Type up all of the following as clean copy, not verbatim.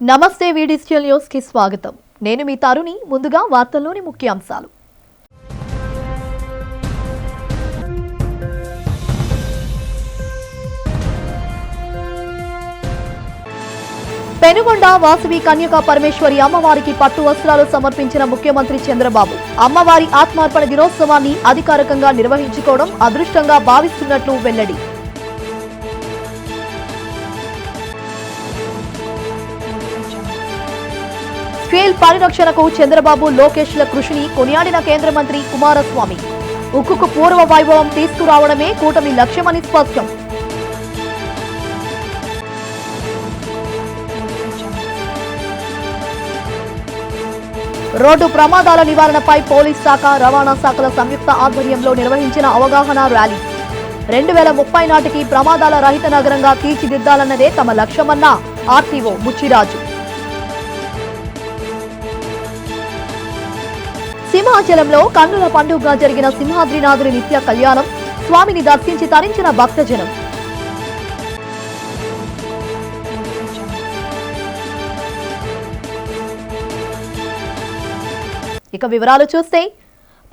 నమస్తే వీడిజిటల్ న్యూస్ కి స్వాగతం. నేను మీ తరుణి. ముందుగా వార్తల్లోని ముఖ్యాంశాలు. పెనుగొండ వాసవి కన్యకా పరమేశ్వరి అమ్మవారికి పట్టు వస్త్రాలు సమర్పించిన ముఖ్యమంత్రి చంద్రబాబు అమ్మవారి ఆత్మార్పణ దినోత్సవాన్ని అధికారికంగా నిర్వహించుకోవడం అదృష్టంగా భావిస్తున్నట్లు వెల్లడి. స్టీల్ పరిరక్షణకు చంద్రబాబు లోకేష్ల కృషిని కొనియాడిన కేంద్ర మంత్రి కుమారస్వామి ఉక్కుకు పూర్వ వైభవం తీసుకురావడమే కూటమి లక్ష్యమని స్పష్టం. రోడ్డు ప్రమాదాల నివారణపై పోలీస్ శాఖ, రవాణా శాఖల సంయుక్త ఆధ్వర్యంలో నిర్వహించిన అవగాహన ర్యాలీ. 2030 నాటికి ప్రమాదాల రహిత నగరంగా తీర్చిదిద్దాలన్నదే తమ లక్ష్యమన్న ఆర్టీఓ బుచ్చిరాజు. సింహాచలంలో కన్నుల పండుగగా జరిగిన సింహాద్రినాథుని నిత్య కళ్యాణం. స్వామిని దర్శించి తరించిన భక్తజనం. ఇక వివరాలు చూస్తే,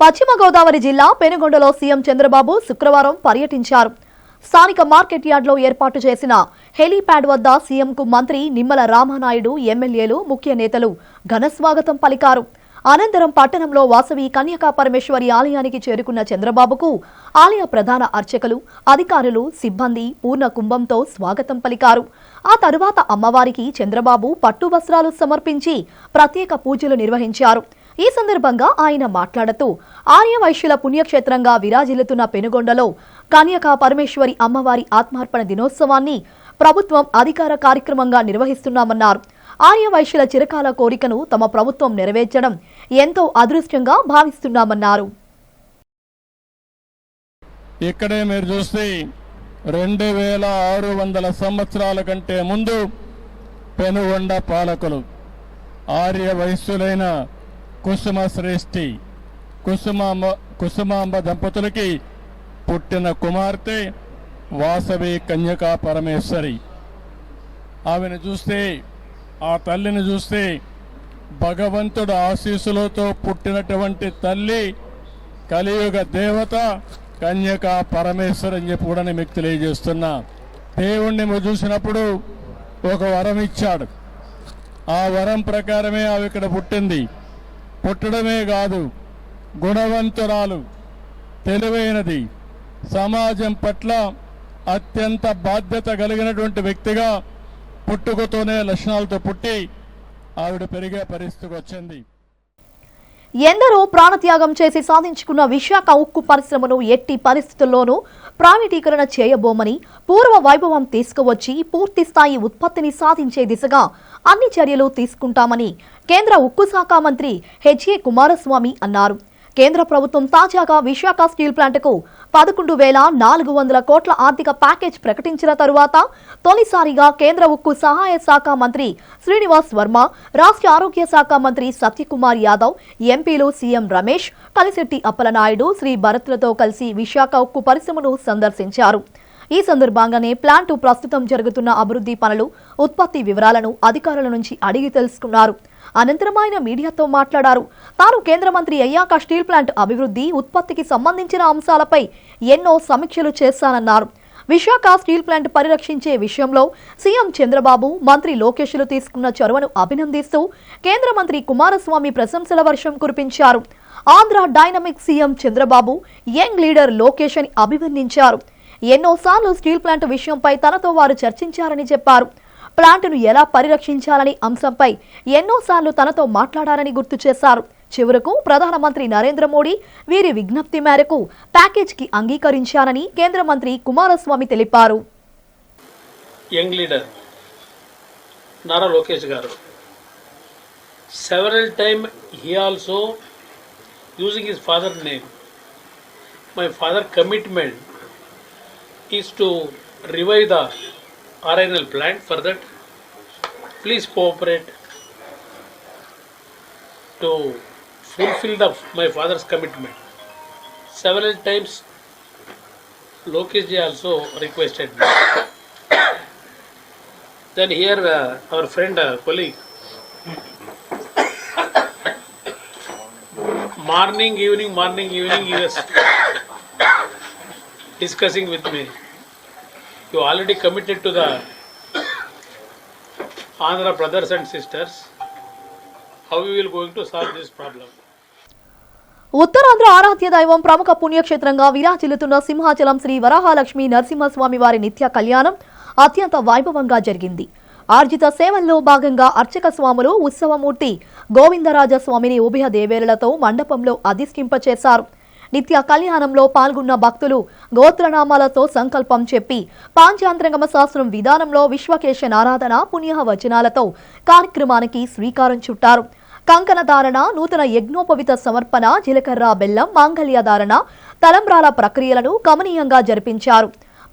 పశ్చిమ గోదావరి జిల్లా పెనుగొండలో సీఎం చంద్రబాబు శుక్రవారం పర్యటించారు. స్థానిక మార్కెట్ యార్డ్లో ఏర్పాటు చేసిన హెలీప్యాడ్ వద్ద సీఎంకు మంత్రి నిమ్మల రామానాయుడు, ఎమ్మెల్యేలు, ముఖ్య నేతలు ఘనస్వాగతం పలికారు. అనంతరం పట్టణంలో వాసవి కన్యకా పరమేశ్వరి ఆలయానికి చేరుకున్న చంద్రబాబుకు ఆలయ ప్రధాన అర్చకులు, అధికారులు, సిబ్బంది పూర్ణ కుంభంతో స్వాగతం పలికారు. ఆ తరువాత అమ్మవారికి చంద్రబాబు పట్టు వస్త్రాలు సమర్పించి ప్రత్యేక పూజలు నిర్వహించారు. ఈ సందర్భంగా ఆయన మాట్లాడుతూ, ఆర్యవైశ్యుల పుణ్యక్షేత్రంగా విరాజిల్లుతున్న పెనుగొండలో కన్యకా పరమేశ్వరి అమ్మవారి ఆత్మార్పణ దినోత్సవాన్ని ప్రభుత్వం అధికార కార్యక్రమంగా నిర్వహిస్తున్నామన్నారు. ఆర్యవైశ్యుల చిరకాల కోరికను తమ ప్రభుత్వం నెరవేర్చడం ఎంతో అదృష్టంగా భావిస్తున్నామన్నారు. ఇక్కడే మీరు చూస్తే 2600 సంవత్సరాల కంటే ముందు పెనుగొండ పాలకులు ఆర్యవైశ్యులైన కుసుమ శ్రేష్ఠి కుసుమాంబ దంపతులకి పుట్టిన కుమార్తె వాసవి కన్యకా పరమేశ్వరి. ఆమెను చూస్తే, ఆ తల్లిని చూస్తే భగవంతుడు ఆశీస్సులతో పుట్టినటువంటి తల్లి, కలియుగ దేవత కన్యకా పరమేశ్వరి అని చెప్పి కూడా మీకు తెలియజేస్తున్నా. దేవుణ్ణి చూసినప్పుడు ఒక వరం ఇచ్చాడు. ఆ వరం ప్రకారమే ఆమె ఇక్కడ పుట్టింది. పుట్టడమే కాదు, గుణవంతురాలు, తెలివైనది, సమాజం పట్ల అత్యంత బాధ్యత కలిగినటువంటి వ్యక్తిగా పుట్టుకతోనే లక్షణాలతో పుట్టి ఆవిడ పెరిగే పరిస్థితికి వచ్చింది. ఎందరో ప్రాణత్యాగం చేసి సాధించుకున్న విశాఖ ఉక్కు పరిశ్రమను ఎట్టి పరిస్థితుల్లోనూ ప్రైవేటీకరణ చేయబోమని, పూర్వ వైభవం తీసుకువచ్చి పూర్తి స్థాయి ఉత్పత్తిని సాధించే దిశగా అన్ని చర్యలు తీసుకుంటామని కేంద్ర ఉక్కు శాఖ మంత్రి హెచ్ఏ కుమారస్వామి అన్నారు. కేంద్ర ప్రభుత్వం తాజాగా విశాఖ స్టీల్ ప్లాంట్కు 11,400 కోట్ల ఆర్థిక ప్యాకేజ్ ప్రకటించిన తరువాత తొలిసారిగా కేంద్ర ఉక్కు సహాయ శాఖ మంత్రి శ్రీనివాస్ వర్మ, రాష్ట్ర ఆరోగ్య శాఖ మంత్రి సత్యకుమార్ యాదవ్, ఎంపీలు సీఎం రమేష్, కలిశెట్టి అప్పలనాయుడు, శ్రీ భరత్లతో కలిసి విశాఖ ఉక్కు పరిశ్రమను సందర్శించారు. ఈ సందర్భంగానే ప్లాంటు ప్రస్తుతం జరుగుతున్న అభివృద్ధి పనులు, ఉత్పత్తి వివరాలను అధికారుల నుంచి అడిగి తెలుసుకున్నారు. అనంతరం ఆయన మీడియాతో మాట్లాడారు. తాను కేంద్ర మంత్రి అయ్యాక స్టీల్ ప్లాంట్ అభివృద్ధి, ఉత్పత్తికి సంబంధించిన అంశాలపై ఎన్నో సమీక్షలు చేశానన్నారు. విశాఖ స్టీల్ ప్లాంట్ పరిరక్షించే విషయంలో సీఎం చంద్రబాబు, మంత్రి లోకేష్లు తీసుకున్న చొరవను అభినందిస్తూ కేంద్ర మంత్రి కుమారస్వామి ప్రశంసల వర్షం కురిపించారు. Andhra dynamic CM Chandrababu, young leader Lokesh అని అభివర్ణించారు. ఎన్నోసార్లు స్టీల్ ప్లాంట్ విషయంపై తనతో వారు చర్చించారని చెప్పారు. ప్లాంటును ఎలా పరిరక్షించాలనే అంశంపై ఎన్నోసార్లు తనతో మాట్లాడారని గుర్తు చేశారు. చివరకు ప్రధానమంత్రి నరేంద్ర మోడీ వీరి విజ్ఞప్తి మేరకు ప్యాకేజీకి అంగీకరించారని కేంద్ర మంత్రి కుమారస్వామి తెలిపారు. యంగ్ లీడర్ నారా లోకేష్ గారు several time he also using his father name. My father commitment is to revive the RNL plant. For that, please cooperate to fulfill my father's commitment. Several times Lokesh ji also requested me. Then here our friend, colleague, morning, evening, he was discussing with me. You already committed to the Andhra brothers and sisters. How you will going to solve this problem? Uttarandhra ఆరాధ్య దైవం ప్రముఖ పుణ్యక్షేత్రంగా విరాజిల్లుతున్న సింహాచలం శ్రీ వరాహలక్ష్మి నరసింహస్వామి వారి నిత్య కళ్యాణం అత్యంత వైభవంగా జరిగింది. ఆర్జిత సేవల్లో భాగంగా అర్చక స్వాములు ఉత్సవమూర్తి గోవిందరాజస్వామిని ఉభయ దేవేరులతో మండపంలో అధిష్ఠింపచేశారు. నిత్య కళ్యాణంలో పాల్గొన్న భక్తులు గోత్రనామాలతో సంకల్పం చెప్పి పాంచాంతరంగమ శాస్త్రం విధానంలో విశ్వకేశ ఆరాధన పుణ్య వచనాలతో కార్యక్రమానికి శ్రీకారం చుట్టారు. కంకణ ధారణ, నూతన యజ్ఞోపవిత సమర్పణ, జీలకర్ర బెల్లం, మాంగళ్య ధారణ, తలంబ్రాల ప్రక్రియలను గమనీయంగా జరిపించారు.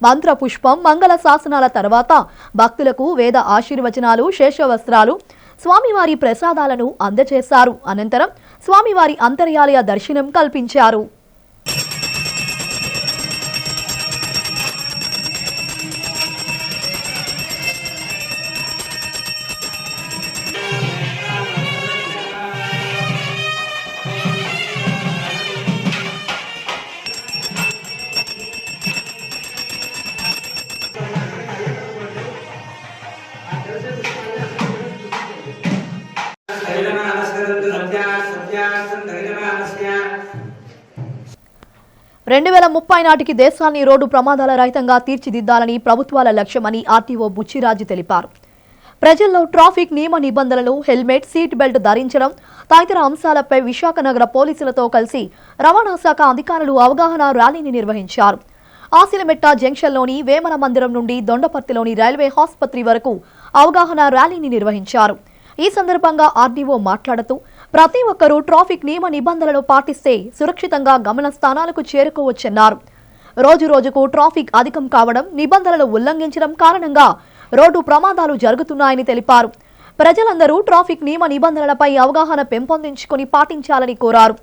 మంత్ర పుష్పం, మంగళ శాసనాల తర్వాత భక్తులకు వేద ఆశీర్వచనాలు, శేషవస్త్రాలు, స్వామివారి ప్రసాదాలను అందజేశారు. అనంతరం స్వామివారి అంతర్యాలయ దర్శనం కల్పించారు. రెండు 2030 నాటికి దేశాన్ని రోడ్డు ప్రమాదాల రహితంగా తీర్చిదిద్దాలని ప్రభుత్వాల లక్ష్యమని ఆర్టీఓ బుచ్చిరాజు తెలిపారు. ప్రజల్లో ట్రాఫిక్ నియమ నిబంధనలు, హెల్మెట్, సీట్ బెల్ట్ ధరించడం తదితర అంశాలపై విశాఖ నగర పోలీసులతో కలిసి రవాణా శాఖ అధికారులు అవగాహన ర్యాలీని నిర్వహించారు. ఆసిలమెట్ట జంక్షన్లోని వేమన మందిరం నుండి దొండపర్తిలోని రైల్వే ఆసుపత్రి వరకు అవగాహన ర్యాలీని నిర్వహించారు. ఈ సందర్భంగా ఆర్డీఓ మాట్లాడుతూ ప్రతి ఒక్కరూ ట్రాఫిక్ నియమ నిబంధనలను పాటిస్తే సురక్షితంగా గమనస్థానాలకు చేరుకోవచ్చన్నారు. రోజు రోజుకు ట్రాఫిక్ అధికం కావడం, నిబంధనలు ఉల్లంఘించడం కారణంగా రోడ్డు ప్రమాదాలు జరుగుతున్నాయని తెలిపారు. ప్రజలందరూ ట్రాఫిక్ నియమ నిబంధనలపై అవగాహన పెంపొందించుకుని పాటించాలని కోరారు.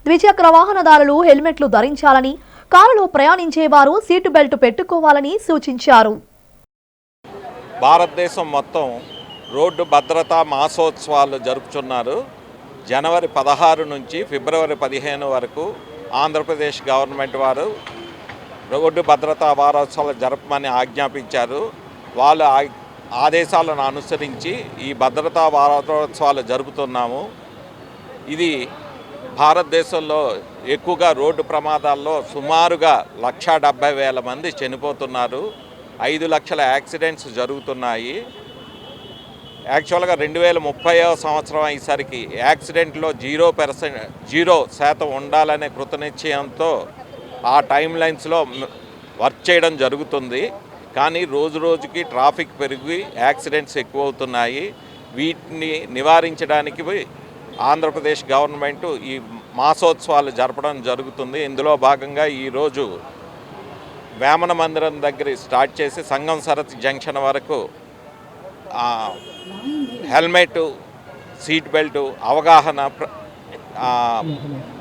ద్విచక్ర వాహనదారులు హెల్మెట్లు ధరించాలని, కారులో ప్రయాణించేవారు సీటు బెల్ట్ పెట్టుకోవాలని సూచించారు. భారతదేశం మొత్తం రోడ్డు భద్రతా మాసోత్సవాలు జరుపుతున్నారు. జనవరి 16 నుంచి ఫిబ్రవరి 15 వరకు ఆంధ్రప్రదేశ్ గవర్నమెంట్ వారు రోడ్డు భద్రతా వారోత్సవాలు జరపమని ఆజ్ఞాపించారు. వాళ్ళ ఆదేశాలను అనుసరించి ఈ భద్రతా వారోత్సవాలు జరుపుతున్నాము. ఇది భారతదేశంలో ఎక్కువగా రోడ్డు ప్రమాదాల్లో సుమారుగా 170,000 మంది చనిపోతున్నారు. 5 లక్షల యాక్సిడెంట్స్ జరుగుతున్నాయి. యాక్చువల్గా 2030 సంవత్సరం అయ్యేసరికి యాక్సిడెంట్లో 0% ఉండాలనే కృతనిశ్చయంతో ఆ టైం లైన్స్లో వర్క్ చేయడం జరుగుతుంది. కానీ రోజు రోజుకి ట్రాఫిక్ పెరిగి యాక్సిడెంట్స్ ఎక్కువ అవుతున్నాయి. వీటిని నివారించడానికి ఆంధ్రప్రదేశ్ గవర్నమెంట్ ఈ మాసోత్సవాలు జరపడం జరుగుతుంది. ఇందులో భాగంగా ఈరోజు వేమన మందిరం దగ్గర స్టార్ట్ చేసి సంగం సరత్ జంక్షన్ వరకు హెల్మెట్, సీట్ బెల్ట్ అవగాహన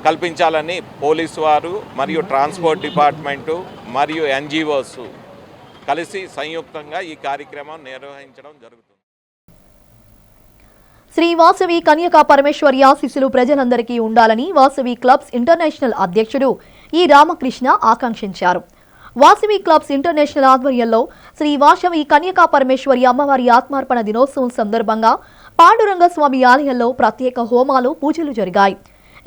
కల్పించాలని పోలీసు వారు మరియు ట్రాన్స్పోర్ట్ డిపార్ట్మెంటు మరియు ఎన్జిఓస్ కలిసి సంయుక్తంగా ఈ కార్యక్రమం నిర్వహించడం జరుగుతుంది. శ్రీ వాసవి కన్యకా పరమేశ్వరి ఆశీస్సులు ప్రజలందరికీ ఉండాలని వాసవి క్లబ్స్ ఇంటర్నేషనల్ అధ్యక్షుడు ఈ రామకృష్ణ ఆకాంక్షించారు. వాసవి క్లబ్స్ ఇంటర్నేషనల్ ఆధ్వర్యంలో శ్రీ వాసవి కన్యకా పరమేశ్వరి అమ్మవారి ఆత్మార్పణ దినోత్సవం సందర్భంగా పాండురంగ స్వామి ఆలయంలో ప్రత్యేక హోమాలు, పూజలు జరిగాయి.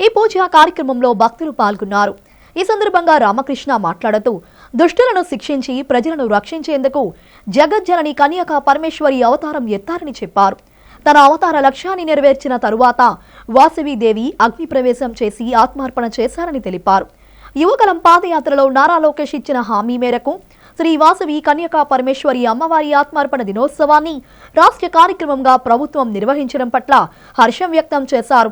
ఈ పూజా కార్యక్రమంలో భక్తులు పాల్గొన్నారు. ఈ సందర్భంగా రామకృష్ణ మాట్లాడుతూ దుష్టులను శిక్షించి ప్రజలను రక్షించేందుకు జగజ్జనని కన్యకా పరమేశ్వరి అవతారం ఎత్తారని చెప్పారు. తన అవతార లక్ష్యాన్ని నెరవేర్చిన తరువాత వాసవీదేవి అగ్ని ప్రవేశం చేసి ఆత్మార్పణ చేశారని తెలిపారు. యువగలం పాదయాత్రలో నారా లోకేష్ ఇచ్చిన హామీ మేరకు శ్రీ వాసవి కన్యకా పరమేశ్వరి అమ్మవారి ఆత్మార్పణ దినోత్సవాన్ని రాష్ట్ర కార్యక్రమంగా ప్రభుత్వం నిర్వహించడం పట్ల హర్షం వ్యక్తం చేశారు.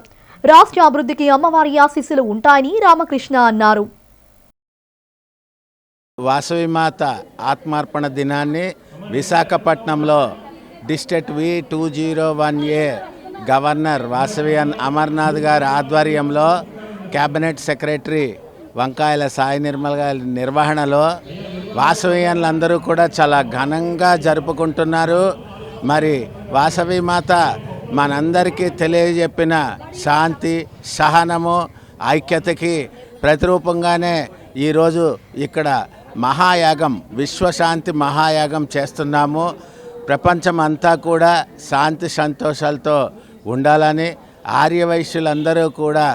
రాష్ట్ర అభివృద్ధికి అమ్మవారి ఆశీస్సులు ఉంటాయని రామకృష్ణ అన్నారు. వాసవి మాత ఆత్మార్పణ దినాన్ని విశాఖపట్నంలో district V201A governor Vasavi Amarnath గారి ఆధ్వర్యంలో క్యాబినెట్ సెక్రటరీ వంకాయల సాయి నిర్మల్ గారి నిర్వహణలో వాసవీయులందరూ కూడా చాలా ఘనంగా జరుపుకుంటున్నారు. మరి వాసవి మాత మనందరికీ తెలియజెప్పిన శాంతి, సహనము, ఐక్యతకి ప్రతిరూపంగానే ఈరోజు ఇక్కడ మహాయాగం, విశ్వశాంతి మహాయాగం చేస్తున్నాము. ప్రపంచం అంతా కూడా శాంతి సంతోషాలతో ఉండాలని, ఆర్యవైశ్యులందరూ కూడా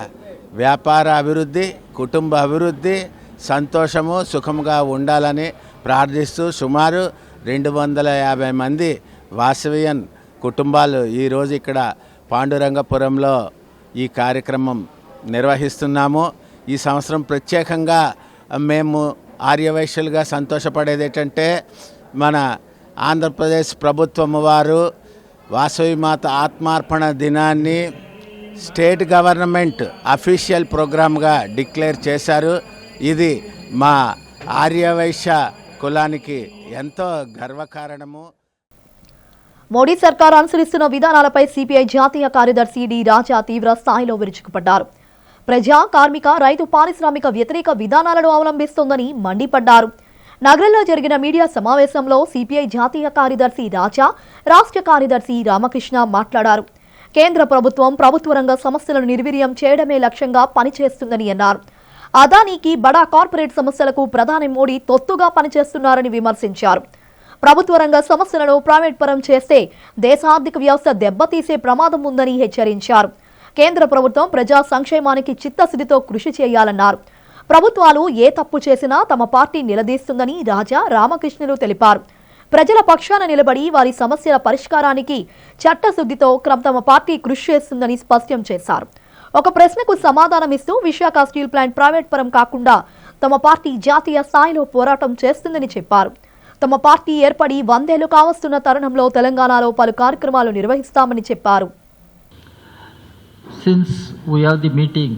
వ్యాపార అభివృద్ధి, కుటుంబ అభివృద్ధి, సంతోషము, సుఖముగా ఉండాలని ప్రార్థిస్తూ సుమారు 250 మంది వాసవియన్ కుటుంబాలు ఈరోజు ఇక్కడ పాండురంగపురంలో ఈ కార్యక్రమం నిర్వహిస్తున్నాము. ఈ సంవత్సరం ప్రత్యేకంగా మేము ఆర్యవైశ్యులుగా సంతోషపడేది ఏంటంటే, మన ఆంధ్రప్రదేశ్ ప్రభుత్వం వారు వాసవి మాత ఆత్మార్పణ దినాన్ని స్టేట్ గవర్నమెంట్ అఫీషియల్ ప్రోగ్రామ్గా డిక్లేర్ చేశారు. ఇది మా ఆర్యవైశ్య కులానికి ఎంతో గర్వకారణము. మోడీ సర్కార్ అనుసరిస్తున్న విధానాలపై సిపిఐ జాతీయ కార్యదర్శి డి రాజా తీవ్ర స్థాయిలో విరుచుకుపడ్డారు. ప్రజా, కార్మిక, రైతు, పారిశ్రామిక వ్యతిరేక విధానాలను అవలంబిస్తోందని మండిపడ్డారు. నగరంలో జరిగిన మీడియా సమావేశంలో సిపిఐ జాతీయ కార్యదర్శి రాజా, రాష్ట్ర కార్యదర్శి రామకృష్ణ మాట్లాడారు. కేంద్ర ప్రభుత్వం ప్రభుత్వ రంగ సంస్థలను నిర్వీర్యం చేయడమే లక్ష్యంగా పనిచేస్తుందని అన్నారు. అదానీకి, బడా కార్పొరేట్ సంస్థలకు ప్రధాని మోడీ తొత్తుగా పనిచేస్తున్నారని విమర్శించారు. ప్రభుత్వ రంగ సంస్థలను ప్రైవేట్ పరం చేస్తే దేశ ఆర్థిక వ్యవస్థ దెబ్బతీసే ప్రమాదం ఉందని హెచ్చరించారు. కేంద్ర ప్రభుత్వం ప్రజా సంక్షేమానికి చిత్తశుద్ధితో కృషి చేయాలన్నారు. ప్రభుత్వాలు ఏ తప్పు చేసినా తమ పార్టీ నిలదీస్తుందని రాజా, రామకృష్ణులు తెలిపారు. ప్రజల పక్షాన నిలబడి వారి సమస్యల పరిష్కారానికి చట్టశుద్ధితో తమ పార్టీ కృషి చేస్తుందని స్పష్టం చేశారు. ఒక ప్రశ్నకు సమాధానమిస్తూ విశాఖ స్టీల్ ప్లాంట్ ప్రైవేట్ పరం కాకుండా తమ పార్టీ జాతీయ స్థాయిలో పోరాటం చేస్తుందని చెప్పారు. తమ పార్టీ ఏర్పడి 100 ఏళ్లు కావస్తున్న తరుణంలో తెలంగాణలో పలు కార్యక్రమాలు నిర్వహిస్తామని చెప్పారు. Since we have the meeting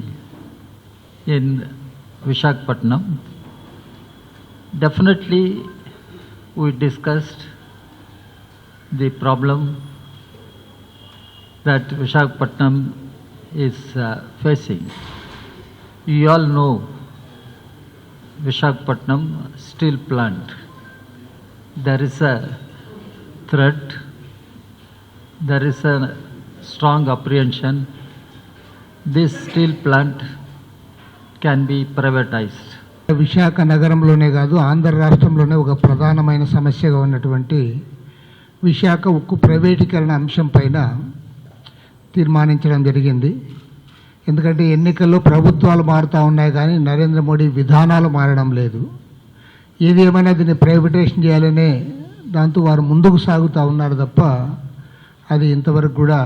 in Visakhapatnam, definitely we discussed the problem that Visakhapatnam is facing. You all know Visakhapatnam steel plant. There is a threat, there is a strong apprehension this steel plant can be privatized. Visakha నగరంలోనే కాదు, ఆంధ్ర రాష్ట్రంలోనే ఒక ప్రధానమైన సమస్యగా ఉన్నటువంటి విశాఖ ఉక్కు ప్రైవేటీకరణ అంశం పైన తీర్మానించడం జరిగింది. ఎందుకంటే ఎన్నికల్లో ప్రభుత్వాలు మారుతూ ఉన్నాయి కానీ నరేంద్ర మోడీ విధానాలు మారడం లేదు. ఏది ఏమైనా దీన్ని ప్రైవేటైజేషన్ చేయాలనే దాంతో వారు ముందుకు సాగుతూ ఉన్నారు తప్ప అది ఇంతవరకు కూడా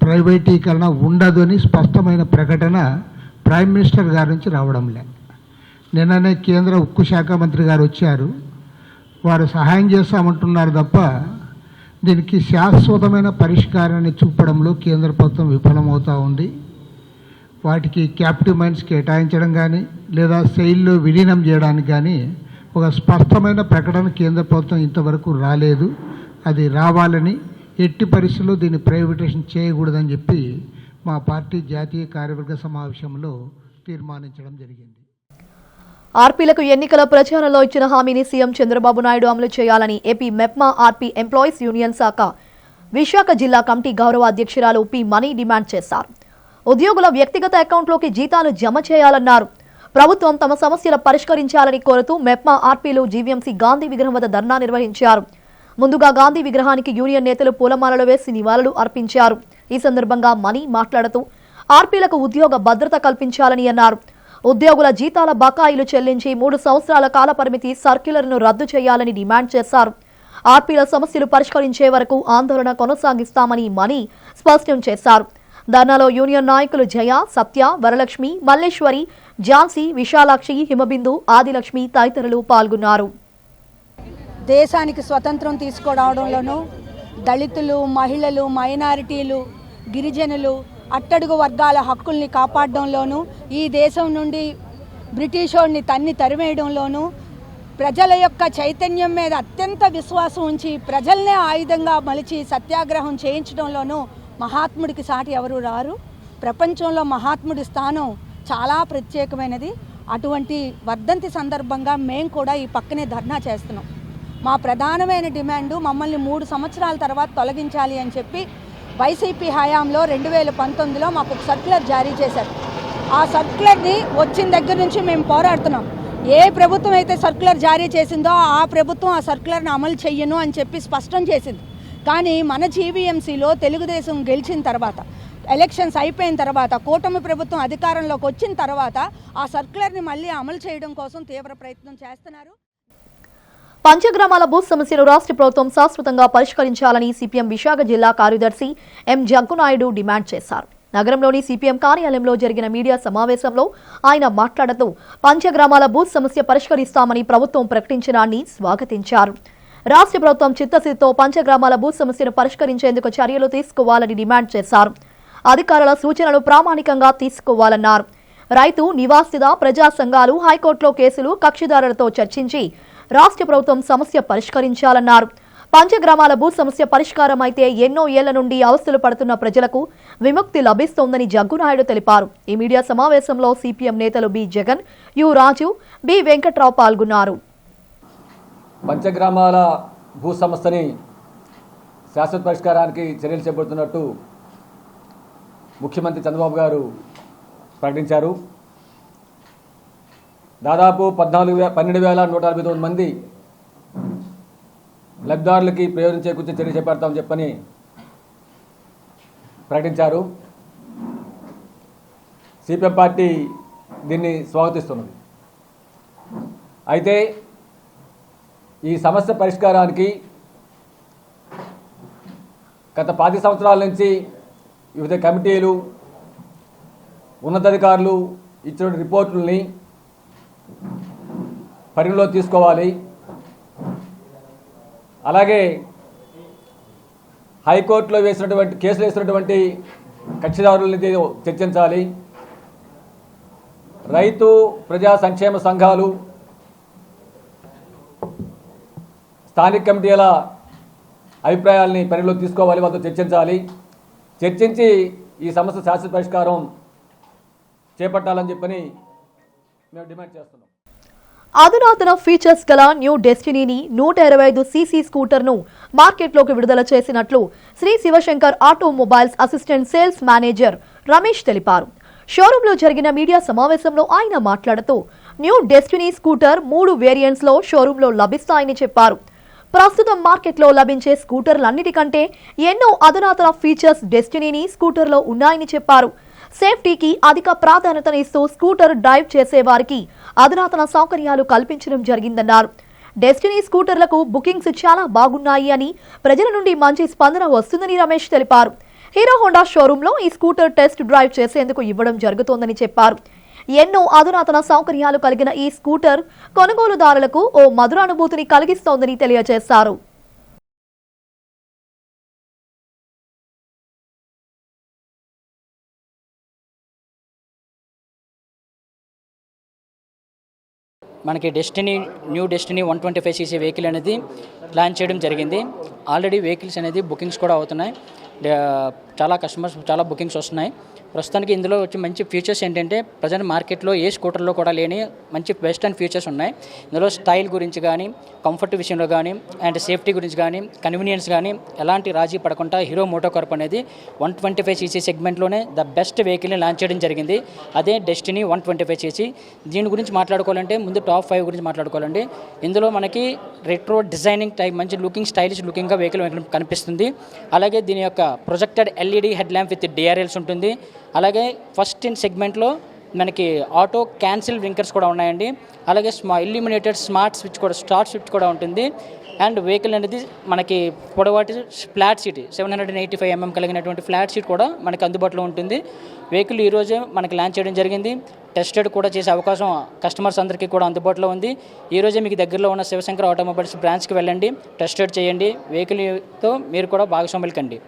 ప్రైవేటీకరణ ఉండదు అని స్పష్టమైన ప్రకటన ప్రైమ్ మినిస్టర్ గారి నుంచి రావడం లే. నిన్ననే కేంద్ర ఉక్కు శాఖ మంత్రి గారు వచ్చారు, వారు సహాయం చేస్తామంటున్నారు తప్ప దీనికి శాశ్వతమైన పరిష్కారాన్ని చూపడంలో కేంద్ర ప్రభుత్వం విఫలమవుతూ ఉంది. వాటికి క్యాపిటివ్ మైన్స్ కేటాయించడం కానీ లేదా సెయిల్లో విలీనం చేయడానికి కానీ ఒక స్పష్టమైన ప్రకటన కేంద్ర ప్రభుత్వం ఇంతవరకు రాలేదు. అది రావాలని, ఎట్టి పరిస్థితుల్లో దీన్ని ప్రైవేటైజేషన్ చేయకూడదని చెప్పి మా పార్టీ జాతీయ కార్యవర్గ సమావేశంలో తీర్మానించడం జరిగింది. ఆర్పీలకు ఎన్నికల ప్రచారంలో ఇచ్చిన హామీని సీఎం చంద్రబాబు నాయుడు అమలు చేయాలని AP MEPMA RP employees union శాఖ విశాఖ జిల్లా కమిటీ గౌరవ అధ్యక్షురాలు పి మనీ డిమాండ్ చేశారు. ఉద్యోగుల వ్యక్తిగత అకౌంట్లోకి జీతాలు జమ చేయాలన్నారు. ప్రభుత్వం తమ సమస్యలు పరిష్కరించాలని కోరుతూ మెప్మా ఆర్పీలు జీవీఎంసీ గాంధీ విగ్రహం వద్ద ధర్నా నిర్వహించారు. ముందుగా గాంధీ విగ్రహానికి యూనియన్ నేతలు పూలమాలలు వేసి నివాళులు అర్పించారు. ఈ సందర్భంగా మనీ మాట్లాడుతూ ఆర్పీలకు ఉద్యోగ భద్రత కల్పించాలని అన్నారు. ఉద్యోగుల జీతాల బకాయిలు చెల్లించి 3 సంవత్సరాల కాల పరిమితి సర్క్యులర్ను రద్దు చేయాలని డిమాండ్ చేశారు. ఆర్పీల సమస్యలు పరిష్కరించే వరకు ఆందోళన కొనసాగిస్తామని మనీ స్పష్టం చేశారు. ధర్నాలో యూనియన్ నాయకులు జయ, సత్య, వరలక్ష్మి, మల్లేశ్వరి, ఝాన్సీ, విశాలాక్షి, హిమబిందు, ఆదిలక్ష్మి తదితరులు పాల్గొన్నారు. దేశానికి స్వతంత్రం తీసుకురావడంలోనూ దళితులు, మహిళలు, మైనారిటీలు, గిరిజనులు, అట్టడుగు వర్గాల హక్కుల్ని కాపాడడంలోనూ ఈ దేశం నుండి బ్రిటిషోడిని తరిమేయడంలోనూ ప్రజల యొక్క చైతన్యం మీద అత్యంత విశ్వాసం ఉంచి ప్రజల్నే ఆయుధంగా మలిచి సత్యాగ్రహం చేయించడంలోనూ మహాత్ముడికి సాటి ఎవరు రారు. ప్రపంచంలో మహాత్ముడి స్థానం చాలా ప్రత్యేకమైనది. అటువంటి వర్ధంతి సందర్భంగా మేము కూడా ఈ పక్కనే ధర్నా చేస్తున్నాం. మా ప్రధానమైన డిమాండు మమ్మల్ని 3 సంవత్సరాల తర్వాత తొలగించాలి అని చెప్పి వైసీపీ హయాంలో 2019లో మాకు ఒక సర్క్యులర్ జారీ చేశారు. ఆ సర్క్యులర్ని వచ్చిన దగ్గర నుంచి మేము పోరాడుతున్నాం. ఏ ప్రభుత్వం అయితే సర్క్యులర్ జారీ చేసిందో ఆ ప్రభుత్వం ఆ సర్క్యులర్ని అమలు చెయ్యను అని చెప్పి స్పష్టం చేసింది. కానీ మన జీవీఎంసీలో తెలుగుదేశం గెలిచిన తర్వాత, ఎలక్షన్స్ అయిపోయిన తర్వాత, కూటమి ప్రభుత్వం అధికారంలోకి వచ్చిన తర్వాత ఆ సర్క్యులర్ని మళ్ళీ అమలు చేయడం కోసం తీవ్ర ప్రయత్నం చేస్తున్నారు. పంచగ్రామాల భూ సమస్యను రాష్ట్ర ప్రభుత్వం శాశ్వతంగా పరిష్కరించాలని సిపిఎం విశాఖ జిల్లా కార్యదర్శి ఎం జగ్గునాయుడు డిమాండ్ చేశారు. నగరంలోని సిపిఎం కార్యాలయంలో జరిగిన మీడియా సమావేశంలో ఆయన మాట్లాడుతూ పంచగ్రామాల భూ సమస్య పరిష్కరిస్తామని ప్రభుత్వం ప్రకటించడాన్ని స్వాగతించారు. రాష్ట్ర ప్రభుత్వం చిత్తశుద్ధితో పంచగ్రామాల భూ సమస్యను పరిష్కరించేందుకు చర్యలు తీసుకోవాలని డిమాండ్ చేశారు. అధికారుల సూచనలు ప్రామాణికంగా తీసుకోవాలన్నారు. రైతు, నివాసిత, ప్రజా సంఘాలు, హైకోర్టులో కేసులు, కక్షిదారులతో చర్చించి రాష్ట్ర ప్రభుత్వం సమస్య పరిష్కరించాలన్నారు. పంచగ్రామాల భూ సమస్య పరిష్కారం అయితే ఎన్నో ఏళ్ల నుండి అవస్థలు పడుతున్న ప్రజలకు విముక్తి లభిస్తోందని జగ్గునాయుడు తెలిపారు. ఈ మీడియా సమావేశంలో సిపిఎం నేతలు B Jagan, U Raju, B Venkatrao పాల్గొన్నారు. పంచగ్రామాల భూ సమస్యని శాశ్వత పరిష్కారానికి చర్యలు చేపడుతున్నట్టు ముఖ్యమంత్రి చంద్రబాబు గారు ప్రకటించారు. దాదాపు 12,149 మంది లబ్ధిదారులకి ప్రయోజనం చేకూర్చే చర్య చేపడతామని చెప్పని ప్రకటించారు. సిపిఎం పార్టీ దీన్ని స్వాగతిస్తున్నది. అయితే ఈ సమస్య పరిష్కారానికి గత 10 సంవత్సరాల నుంచి వివిధ కమిటీలు, ఉన్నతాధికారులు ఇచ్చిన రిపోర్టుల్ని పరిగణలో తీసుకోవాలి. అలాగే హైకోర్టులో కేసులు వేసినటువంటి కక్షిదారులని చర్చించాలి. రైతు, ప్రజా సంక్షేమ సంఘాలు, స్థానిక కమిటీల అభిప్రాయాలని పరిగణలో తీసుకోవాలి, వాళ్ళతో చర్చించాలి. చర్చించి ఈ సమస్య శాశ్వత పరిష్కారం చేపట్టాలని చెప్పని మేము డిమాండ్ చేస్తున్నాం. అధునాతన ఫీచర్స్ గల న్యూ డెస్టినీని 125 సీసీ స్కూటర్ను మార్కెట్లోకి విడుదల చేసినట్లు Shri Shivashankar automobiles assistant sales manager Ramesh తెలిపారు. షోరూంలో జరిగిన మీడియా సమావేశంలో ఆయన మాట్లాడుతూ న్యూ డెస్టినీ స్కూటర్ 3 వేరియంట్స్లో షోరూంలో లభిస్తాయని చెప్పారు. ప్రస్తుతం మార్కెట్లో లభించే స్కూటర్లన్నిటికంటే ఎన్నో అధునాతన ఫీచర్స్ డెస్టినీని స్కూటర్లో ఉన్నాయని చెప్పారు. సేఫ్టీకి అధిక ప్రాధాన్యతనిస్తూ స్కూటర్ డ్రైవ్ చేసేవారికి అధునాతన సౌకర్యాలు కల్పించడం జరిగిందన్నారు. డెస్టినీ స్కూటర్లకు బుకింగ్స్ చాలా బాగున్నాయి అని, ప్రజల నుండి మంచి స్పందన వస్తుందని రమేష్ తెలిపారు. హీరో హోండా షోరూంలో ఈ స్కూటర్ టెస్ట్ డ్రైవ్ చేసేందుకు ఇవ్వడం జరుగుతోందని చెప్పారు. ఎన్నో అధునాతన సౌకర్యాలు కలిగిన ఈ స్కూటర్ కొనుగోలుదారులకు ఓ మధురానుభూతిని కలిగిస్తోందని తెలియజేశారు. మనకి న్యూ డెస్టినీ 125 సీసీ వెహికల్ అనేది లాంచ్ చేయడం జరిగింది. ఆల్రెడీ వెహికల్స్ అనేది బుకింగ్స్ కూడా అవుతున్నాయి. చాలా కస్టమర్స్ చాలా బుకింగ్స్ వస్తున్నాయి. ప్రస్తుతానికి ఇందులో వచ్చి మంచి ఫీచర్స్ ఏంటంటే ప్రజెంట్ మార్కెట్లో ఏ స్కూటర్లో కూడా లేని మంచి బెస్ట్ అండ్ ఫీచర్స్ ఉన్నాయి. ఇందులో స్టైల్ గురించి కానీ, కంఫర్ట్ విషయంలో కానీ, అండ్ సేఫ్టీ గురించి కానీ, కన్వీనియన్స్ కానీ ఎలాంటి రాజీ పడకుండా హీరో మోటోకార్ప్ అనేది 125 సీసీ సెగ్మెంట్లోనే ద బెస్ట్ వెహికల్ని లాంచ్ చేయడం జరిగింది. అదే డెస్టినీ 125 సీసీ. దీని గురించి మాట్లాడుకోవాలంటే ముందు టాప్ 5 గురించి మాట్లాడుకోవాలండి. ఇందులో మనకి రెట్రో డిజైనింగ్ టైప్ మంచి లుకింగ్, స్టైలిష్ లుకింగ్గా వెహికల్ కనిపిస్తుంది. అలాగే దీని యొక్క projected LED head lamp with DRLs ఉంటుంది. అలాగే ఫస్ట్ ఇన్ సెగ్మెంట్లో మనకి ఆటో క్యాన్సిల్ వింకర్స్ కూడా ఉన్నాయండి. అలాగే ఇల్యూమినేటెడ్ స్టార్ట్ స్విచ్ కూడా ఉంటుంది. అండ్ వెహికల్ అనేది మనకి పొడవాటి ఫ్లాట్ సీట్ 785 mm కలిగినటువంటి ఫ్లాట్ సీట్ కూడా మనకి అందుబాటులో ఉంటుంది. వెహికల్ ఈరోజే మనకి లాంచ్ చేయడం జరిగింది. టెస్టెడ్ కూడా చేసే అవకాశం కస్టమర్స్ అందరికీ కూడా అందుబాటులో ఉంది. ఈరోజే మీకు దగ్గరలో ఉన్న శివశంకర్ ఆటోమొబైల్స్ బ్రాంచ్కి వెళ్ళండి, టెస్టెడ్ చేయండి, వెహికల్తో మీరు కూడా భాగస్వాములు కండి.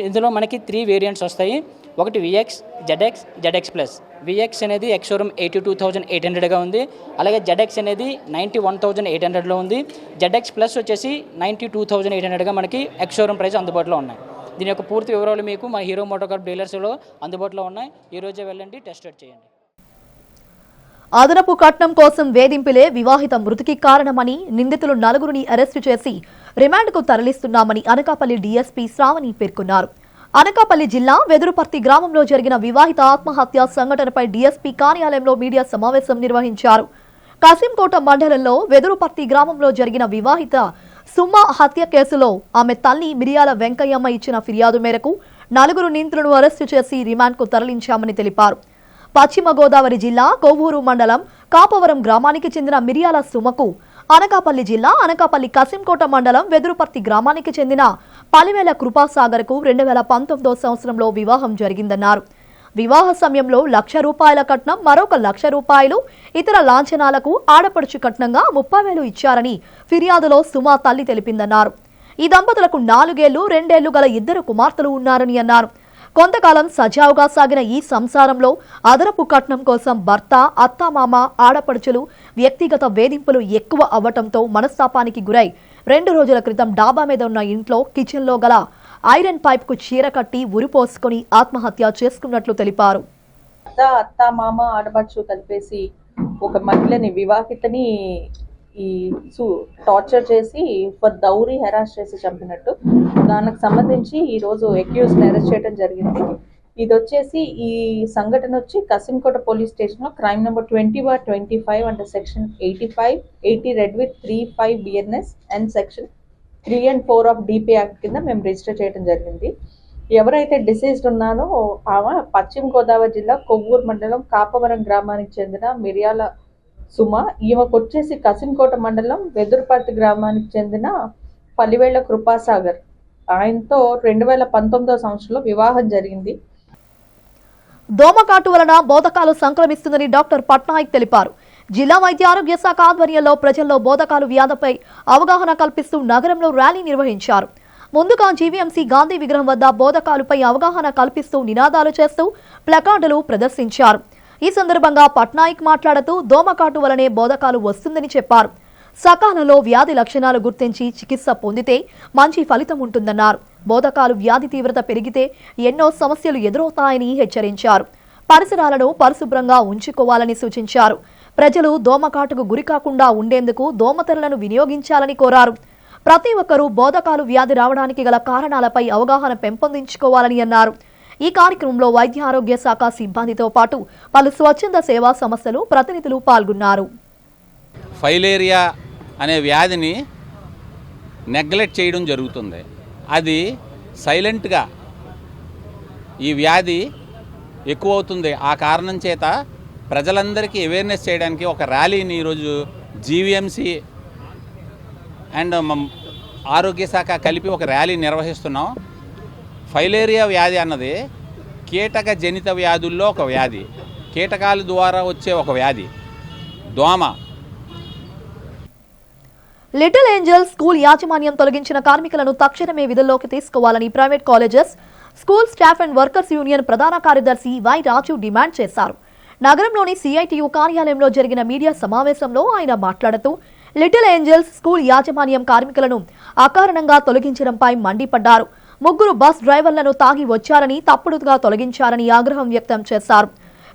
ఇందులో మనకి 3 వేరియంట్స్ వస్తాయి. ఒకటి విఎక్స్, జెడ్ఎక్స్ ప్లస్. విఎక్స్ అనేది ఎక్స్ షోరూమ్ 82,800గా ఉంది. అలాగే జెడ్ఎక్స్ అనేది 91,800లో ఉంది. జెడ్ఎక్స్ ప్లస్ వచ్చేసి 92,800గా మనకి ఎక్స్ షోరూమ్ ప్రైస్ అందుబాటులో ఉన్నాయి. దీని యొక్క పూర్తి వివరాలు మీకు మా హీరో మోటోకార్ప్ డీలర్స్లో అందుబాటులో ఉన్నాయి. ఈరోజే వెళ్ళండి, టెస్ట్ చేయండి. అదనపు కట్నం కోసం వేధింపులే వివాహిత మృతికి కారణమని నిందితులు 4గురిని అరెస్టు చేసి రిమాండ్కు తరలిస్తున్నామని అనకాపల్లి డీఎస్పీ శ్రావణి పేర్కొన్నారు. అనకాపల్లి జిల్లా వెదురుపర్తి గ్రామంలో జరిగిన వివాహిత ఆత్మహత్య సంఘటనపై డీఎస్పీ కార్యాలయంలో మీడియా సమావేశం నిర్వహించారు. కాసింకోట మండలంలో వెదురుపర్తి గ్రామంలో జరిగిన వివాహిత సుమ హత్య కేసులో ఆమె తల్లి మిరియాల వెంకయ్యమ్మ ఇచ్చిన ఫిర్యాదు మేరకు 4 నిందితులను అరెస్టు చేసి రిమాండ్కు తరలించామని తెలిపారు. పశ్చిమ గోదావరి జిల్లా కొవ్వూరు మండలం కాపవరం గ్రామానికి చెందిన మిరియాల సుమకు అనకాపల్లి జిల్లా అనకాపల్లి కాసింకోట మండలం వెదురుపర్తి గ్రామానికి చెందిన పలివేల కృపాసాగర్కు 2019వ సంవత్సరంలో వివాహం జరిగిందన్నారు. వివాహ సమయంలో ₹1,00,000 కట్నం, మరొక ₹1,00,000 ఇతర లాంఛనాలకు ఆడపడుచు కట్నంగా 30,000 ఇచ్చారని ఫిర్యాదులో సుమా తల్లి తెలిపిందన్నారు. ఈ దంపతులకు 4 ఏళ్లు 2 ఏళ్లు గల 2 కుమార్తెలు ఉన్నారని అన్నారు. కొంతకాలం సజావుగా సాగిన ఈ సంసారంలో అదనపు కట్నం కోసం భర్త, అత్తామామ, ఆడపడుచులు వ్యక్తిగత వేధింపులు ఎక్కువ అవ్వటంతో మనస్తాపానికి గురై 2 రోజుల క్రితం డాబా మీద ఉన్న ఇంట్లో కిచెన్లో గల ఐరన్ పైప్కు చీర కట్టి ఉరిపోసుకుని ఆత్మహత్య చేసుకున్నట్లు తెలిపారు. అత్తామామ ఆడపడుచు కలిపేసి ఒక మహిళని వివాహితని టార్చర్ చేసి ఫర్ దౌరీ హెరాస్ చేసి చంపినట్టు దానికి సంబంధించి ఈరోజు అక్యూజ్ని అరెస్ట్ చేయడం జరిగింది. ఇది వచ్చేసి ఈ సంఘటన వచ్చి కసింకోట పోలీస్ స్టేషన్లో crime number 20/25 under section 85, 80 red with 35 BNS and section 3 and 4 of DP act కింద మేము రిజిస్టర్ చేయడం జరిగింది. ఎవరైతే డిసీజ్డ్ ఉన్నారో ఆమె పశ్చిమ గోదావరి జిల్లా కొవ్వూరు మండలం కాపవరం గ్రామానికి చెందిన మిరియాల సుమ. ఈమెకు వచ్చేసి కసింకోట మండలం వెదురుపర్తి గ్రామానికి చెందిన పలివేళ్ల కృపాసాగర్ ఆయనతో 2019వ సంవత్సరంలో వివాహం జరిగింది. దోమకాటు వలన బోధకాలు సంక్రమిస్తుందని డాక్టర్ పట్నాయక్ తెలిపారు. జిల్లా వైద్య ఆరోగ్య శాఖ ఆధ్వర్యంలో ప్రజల్లో బోధకాలు వ్యాధిపై అవగాహన కల్పిస్తూ నగరంలో ర్యాలీ నిర్వహించారు. ముందుగా జీవీఎంసీ గాంధీ విగ్రహం వద్ద బోధకాలుపై అవగాహన కల్పిస్తూ నినాదాలు చేస్తూ ప్లకార్డులు ప్రదర్శించారు. ఈ సందర్భంగా పట్నాయక్ మాట్లాడుతూ దోమకాటు వలనే బోధకాలు వస్తుందని చెప్పారు. సకాలంలో వ్యాధి లక్షణాలు గుర్తించి చికిత్స పొందితే మంచి ఫలితం ఉంటుందన్నారు. బోధకాలు వ్యాధి తీవ్రత పెరిగితే ఎన్నో సమస్యలు ఎదురవుతాయని హెచ్చరించారు. పరిసరాలను పరిశుభ్రంగా ఉంచుకోవాలని సూచించారు. ప్రజలు దోమకాటుకు గురికాకుండా ఉండేందుకు దోమతెరలను వినియోగించాలని కోరారు. ప్రతి ఒక్కరూ బోధకాలు వ్యాధి రావడానికి గల కారణాలపై అవగాహన పెంపొందించుకోవాలని అన్నారు. ఈ కార్యక్రమంలో వైద్య ఆరోగ్య శాఖ సిబ్బందితో పాటు పలు స్వచ్ఛంద సేవా సంస్థలు ప్రతినిధులు పాల్గొన్నారు. ఫైలేరియా అనే వ్యాధిని నెగ్లెక్ట్ చేయడం జరుగుతుంది. అది సైలెంట్గా ఈ వ్యాధి ఎక్కువ అవుతుంది. ఆ కారణం చేత ప్రజలందరికీ అవేర్నెస్ చేయడానికి ఒక ర్యాలీని ఈరోజు జీవీఎంసీ అండ్ ఆరోగ్య శాఖ కలిపి ఒక ర్యాలీ నిర్వహిస్తున్నాం. ఫైలేరియా వ్యాధి అన్నది కీటక జనిత వ్యాధుల్లో ఒక వ్యాధి, కీటకాల ద్వారా వచ్చే ఒక వ్యాధి, దోమ. లిటిల్ ఏంజల్ స్కూల్ యాజమాన్యం తొలగించిన కార్మికులను తక్షణమే విధుల్లోకి తీసుకోవాలని private colleges, school staff and workers union ప్రధాన కార్యదర్శి వై రాజు డిమాండ్ చేశారు. నగరంలోని CITU కార్యాలయంలో జరిగిన మీడియా సమావేశంలో ఆయన మాట్లాడుతూ లిటిల్ ఏంజల్స్ స్కూల్ యాజమాన్యం కార్మికులను అకారణంగా తొలగించడంపై మండిపడ్డారు. 3 బస్ డ్రైవర్లను తాగి వచ్చారని, తప్పుడుగా తొలగించారని ఆగ్రహం వ్యక్తం చేశారు.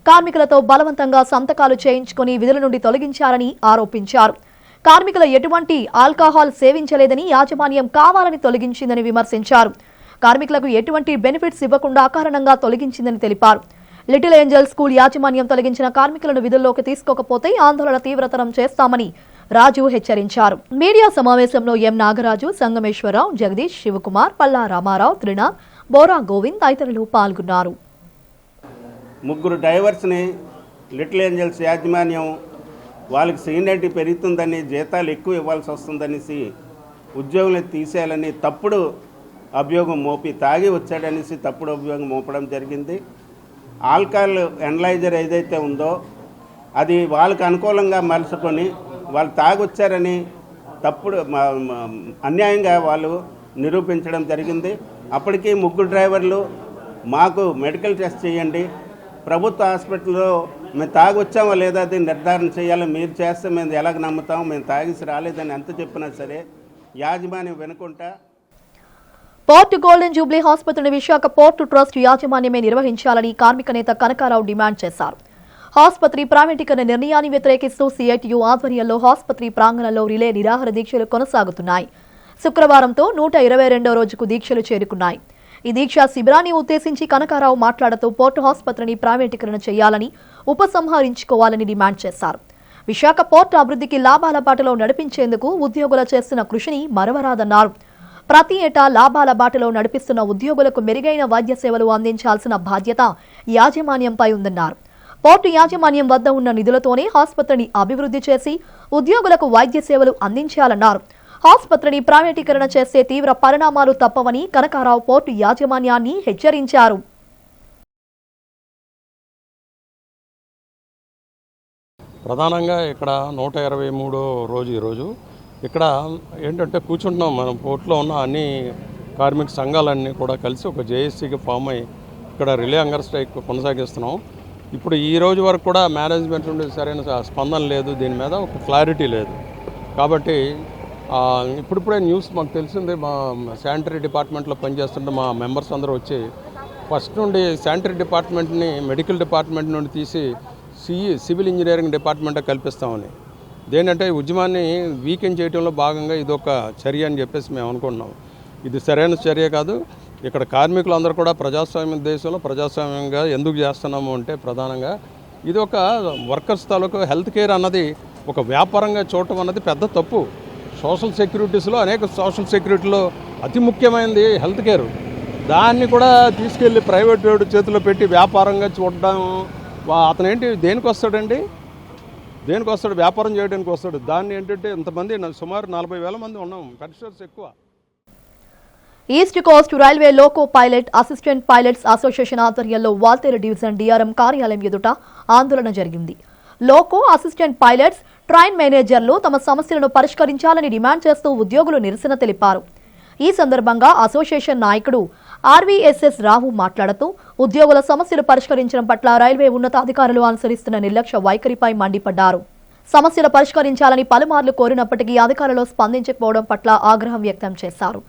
కార్మికులతో బలవంతంగా సంతకాలు చేయించుకుని విధుల నుండి తొలగించారని ఆరోపించారు. కార్మికులు ఎటువంటి ఆల్కహాల్ సేవించలేదని, యాజమాన్యం కావాలని తొలగించిందని విమర్శించారు. కార్మికులకు ఎటువంటి బెనిఫిట్స్ ఇవ్వకుండా అకారణంగా తొలగించిందని తెలిపారు. లిటిల్ ఏంజల్ స్కూల్ యాజమాన్యం తొలగించిన కార్మికులను విధుల్లోకి తీసుకోకపోతే ఆందోళన తీవ్రతరం చేస్తామని రాజు హెచ్చరించారు. మీడియా సమావేశంలో ఎం నాగరాజు, సంగమేశ్వరరావు, జగదీష్, శివకుమార్, పల్లా రామారావు, త్రినాథ్, బోరా గోవింద్ తదితరులు పాల్గొన్నారు. 3 డ్రైవర్స్ని లిటిల్ ఏంజల్స్ యాజమాన్యం వాళ్ళకి సీనియారిటీ పెరుగుతుందని, జీతాలు ఎక్కువ ఇవ్వాల్సి వస్తుందనేసి ఉద్యోగులను తీసేయాలని తప్పుడు అభియోగం మోపి, తాగి వచ్చాడనేసి తప్పుడు అభియోగం మోపడం జరిగింది. ఆల్కహాల్ ఎనలైజర్ ఏదైతే ఉందో అది వాళ్ళకి అనుకూలంగా మలుచుకొని వాళ్ళు తాగొచ్చారని తప్పుడు అన్యాయంగా వాళ్ళు నిరూపించడం జరిగింది. అప్పటికి 3 డ్రైవర్లు మాకు మెడికల్ టెస్ట్ చేయండి, ప్రభుత్వ హాస్పిటల్లో మేము తాగొచ్చామో లేదా అది నిర్ధారణ చేయాలి, మీరు చేస్తే మేము ఎలాగ నమ్ముతాం, మేము తాగేసి రాలేదని ఎంత చెప్పినా సరే యాజమాన్యం వినకుండా పోర్టు గోల్డెన్ జూబ్లీ ఆసుపత్రిని విశాఖ పోర్టు ట్రస్ట్ యాజమాన్యమే నిర్వహించాలని కార్మిక నేత కనకారావు డిమాండ్ చేశారు. ఆసుపత్రి ప్రైవేటీకరణ నిర్ణయాన్ని వ్యతిరేకిస్తూ సిఐటియు ఆధ్వర్యంలో ఆసుపత్రి ప్రాంగణంలో రిలే నిరాహార దీక్షలు కొనసాగుతున్నాయి. శుక్రవారంతో 122వ రోజుకు దీక్షలు చేరుకున్నాయి. ఈ దీక్షా శిబిరాన్ని ఉద్దేశించి కనకారావు మాట్లాడుతూ పోర్టు ఆసుపత్రిని ప్రైవేటీకరణ చేయాలని, ఉపసంహరించుకోవాలని డిమాండ్ చేశారు. విశాఖ పోర్టు అభివృద్ధికి లాభాల బాటలో నడిపించేందుకు ఉద్యోగులు చేస్తున్న కృషిని మరవరాదన్నారు. ప్రతి ఏటా లాభాల బాటలో నడిపిస్తున్న ఉద్యోగులకు మెరుగైన వైద్య సేవలు అందించాల్సిన బాధ్యత యాజమాన్యంపై ఉందన్నారు. పోర్టు యాజమాన్యం వద్ద ఉన్న నిధులతోనే ఆసుపత్రిని అభివృద్ధి చేసి ఉద్యోగులకు వైద్య సేవలు అందించాలన్నారు. ఆసుపత్రిని ప్రైవేటీకరణ చేస్తే తీవ్ర పరిణామాలు తప్పవని కనకారావు పోర్టు యాజమాన్యాన్ని హెచ్చరించారు. ప్రధానంగా ఇక్కడ 123వ రోజు ఈరోజు ఇక్కడ ఏంటంటే కూర్చుంటున్నాం. మనం పోర్టులో ఉన్న అన్ని కార్మిక సంఘాలన్నీ కూడా కలిసి ఒక జేఏసీకి ఫామ్ అయ్యి ఇక్కడ రిలే హంగర్ స్ట్రైక్ కొనసాగిస్తున్నాం. ఇప్పుడు ఈ రోజు వరకు కూడా మేనేజ్మెంట్ నుండి సరైన స్పందన లేదు, దీని మీద ఒక క్లారిటీ లేదు. కాబట్టి ఇప్పుడిప్పుడే న్యూస్ మాకు తెలిసింది, మా శానిటరీ డిపార్ట్మెంట్లో పనిచేస్తుంటే మా మెంబర్స్ అందరూ వచ్చి ఫస్ట్ నుండి శానిటరీ డిపార్ట్మెంట్ని మెడికల్ డిపార్ట్మెంట్ నుండి తీసి సివిల్ ఇంజనీరింగ్ డిపార్ట్మెంట్ కల్పిస్తామని, దేనంటే ఉద్యమాన్ని వీకెండ్ చేయడంలో భాగంగా ఇదొక చర్య అని చెప్పేసి మేము అనుకుంటున్నాం. ఇది సరైన చర్య కాదు. ఇక్కడ కార్మికులు అందరూ కూడా ప్రజాస్వామ్య దేశంలో ప్రజాస్వామ్యంగా ఎందుకు చేస్తున్నాము అంటే ప్రధానంగా ఇది ఒక వర్కర్స్ తాలూకు హెల్త్ కేర్ అన్నది ఒక వ్యాపారంగా చూడటం అన్నది పెద్ద తప్పు. సోషల్ సెక్యూరిటీస్లో అనేక సోషల్ సెక్యూరిటీలో అతి ముఖ్యమైనది హెల్త్ కేర్. దాన్ని కూడా తీసుకెళ్ళి ప్రైవేట్ చేతిలో పెట్టి వ్యాపారంగా చూడడం, అతను ఏంటి దేనికి వస్తాడండి? దేనికి వస్తాడు? వ్యాపారం చేయడానికి వస్తాడు. దాన్ని ఏంటంటే ఇంతమంది సుమారు 40,000 మంది ఉన్నాం, పెన్షనర్స్ ఎక్కువ. East Coast railway loco pilot assistant pilots association ఆధ్వర్యంలో వాల్తేరు డివిజన్ డిఆర్ఎం కార్యాలయం ఎదుట ఆందోళన జరిగింది. లోకో అసిస్టెంట్ పైలట్స్, ట్రైన్ మేనేజర్లు తమ సమస్యలను పరిష్కరించాలని డిమాండ్ చేస్తూ ఉద్యోగులు నిరసన తెలిపారు. ఈ సందర్భంగా అసోసియేషన్ నాయకుడు ఆర్వీఎస్ఎస్ రావు మాట్లాడుతూ ఉద్యోగుల సమస్యలు పరిష్కరించడం పట్ల రైల్వే ఉన్నతాధికారులు అనుసరిస్తున్న నిర్లక్ష్య వైఖరిపై మండిపడ్డారు. సమస్యలు పరిష్కరించాలని పలుమార్లు కోరినప్పటికీ అధికారులు స్పందించకపోవడం పట్ల ఆగ్రహం వ్యక్తం చేశారు.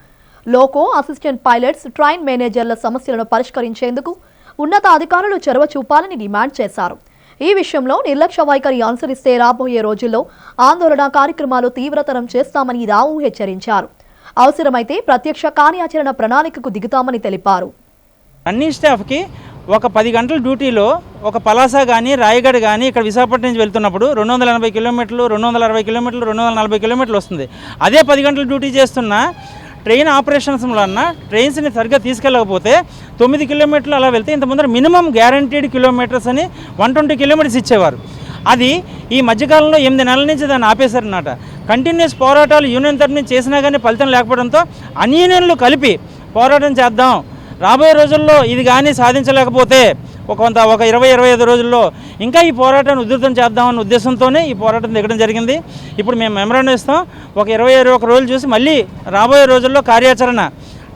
లోకో అసిస్టెంట్ పైలట్స్, ట్రైన్ మేనేజర్ల సమస్యలను పరిష్కరించేందుకు ఉన్నతాధికారులు చొరవ చూపాలని డిమాండ్ చేశారు. ఈ విషయంలో నిర్లక్ష్య వైఖరి అనుసరిస్తే రాబోయే రోజుల్లో ఆందోళన కార్యక్రమాలు తీవ్రతరం చేస్తామని రావు హెచ్చరించారు. అవసరమైతే ప్రత్యక్ష కార్యాచరణ ప్రణాళికకు దిగుతామని తెలిపారు. అన్ని స్టాఫ్కి ఒక 10 గంటల డ్యూటీలో ఒక పలాస కానీ రాయగఢ్ కానీ ఇక్కడ విశాఖపట్నం నుంచి వెళ్తున్నప్పుడు 280 కిలోమీటర్లు, 260 కిలోమీటర్లు, 240 కిలోమీటర్లు వస్తుంది. అదే 10 గంటల డ్యూటీ చేస్తున్న ట్రైన్ ఆపరేషన్స్ వలన ట్రైన్స్ని సరిగ్గా తీసుకెళ్ళకపోతే 9 కిలోమీటర్లు అలా వెళ్తే ఇంతకుముందర మినిమం గ్యారంటీడ్ కిలోమీటర్స్ అని 120 కిలోమీటర్స్ ఇచ్చేవారు. అది ఈ మధ్యకాలంలో 8 నెలల నుంచి దాన్ని ఆపేశారన్నమాట. కంటిన్యూస్ పోరాటాలు యూనియన్ తరఫు నుంచి చేసినా కానీ ఫలితం లేకపోవడంతో అన్యూనియన్లు కలిపి పోరాటం చేద్దాం. రాబోయే రోజుల్లో ఇది కానీ సాధించలేకపోతే ఒక 20-25 రోజుల్లో ఇంకా ఈ పోరాటాన్ని ఉధృతం చేద్దామన్న ఉద్దేశంతోనే ఈ పోరాటం దిగడం జరిగింది. ఇప్పుడు మేము మెమరాండం ఇస్తాం. ఒక 21 రోజులు చూసి మళ్ళీ రాబోయే రోజుల్లో కార్యాచరణ,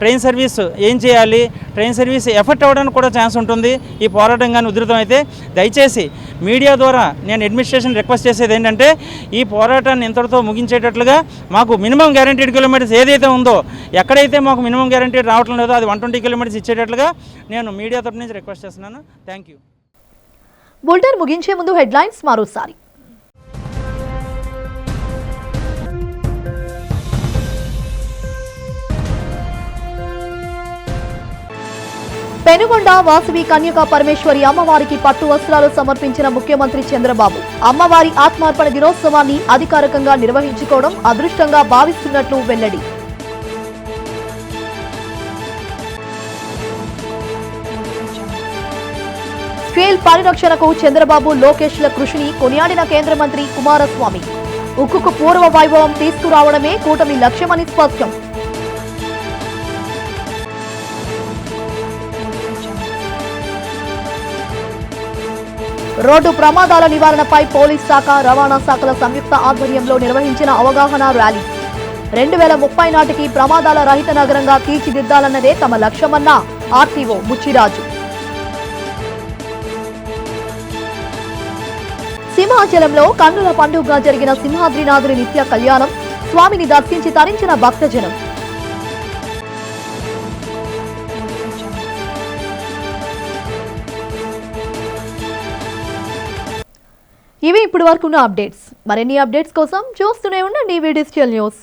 ట్రైన్ సర్వీస్ ఏం చేయాలి, ట్రైన్ సర్వీస్ ఎఫెక్ట్ అవ్వడానికి కూడా ఛాన్స్ ఉంటుంది ఈ పోరాటం కానీ ఉధృతం అయితే. దయచేసి మీడియా ద్వారా నేను అడ్మినిస్ట్రేషన్ రిక్వెస్ట్ చేసేది ఏంటంటే ఈ పోరాటాన్ని ఇంతటితో ముగించేటట్లుగా మాకు మినిమం గ్యారంటీడ్ కిలోమీటర్స్ ఏదైతే ఉందో, ఎక్కడైతే మాకు మినిమం గ్యారంటీడ్ రావటం లేదో అది 120 కిలోమీటర్స్ ఇచ్చేటట్లుగా నేను మీడియా తరపు నుంచి రిక్వెస్ట్ చేస్తున్నాను. Thank you. బులెటిన్ ముగించే ముందు హెడ్లైన్స్ మరోసారి. పెనుగొండ వాసవి కన్యకా పరమేశ్వరి అమ్మవారికి పట్టు వస్త్రాలు సమర్పించిన ముఖ్యమంత్రి చంద్రబాబు. అమ్మవారి ఆత్మార్పణ దినోత్సవాన్ని అధికారికంగా నిర్వహించుకోవడం అదృష్టంగా భావిస్తున్నట్లు వెల్లడి. స్టీల్ పరిరక్షణకు చంద్రబాబు, లోకేష్ల కృషిని కొనియాడిన కేంద్ర మంత్రి కుమారస్వామి. ఉక్కుకు పూర్వ వైభవం తీసుకురావడమే కూటమి లక్ష్యమని స్పష్టం. రోడ్డు ప్రమాదాల నివారణపై పోలీస్ శాఖ, రవాణా శాఖల సంయుక్త ఆధ్వర్యంలో నిర్వహించిన అవగాహన ర్యాలీ. 2030 నాటికి ప్రమాదాల రహిత నగరంగా తీర్చిదిద్దాలన్నదే తమ లక్ష్యమన్న ఆర్టీఓ ముచ్చిరాజు. సింహాచలంలో కన్నుల పండుగగా జరిగిన సింహాద్రినాథుని నిత్య కళ్యాణం. స్వామిని దర్శించి తరించిన భక్తజనం. ఇవి ఇప్పటి వరకు ఉన్న అప్డేట్స్. మరిన్ని అప్డేట్స్ కోసం చూస్తూనే ఉండండి డిజిటల్ న్యూస్.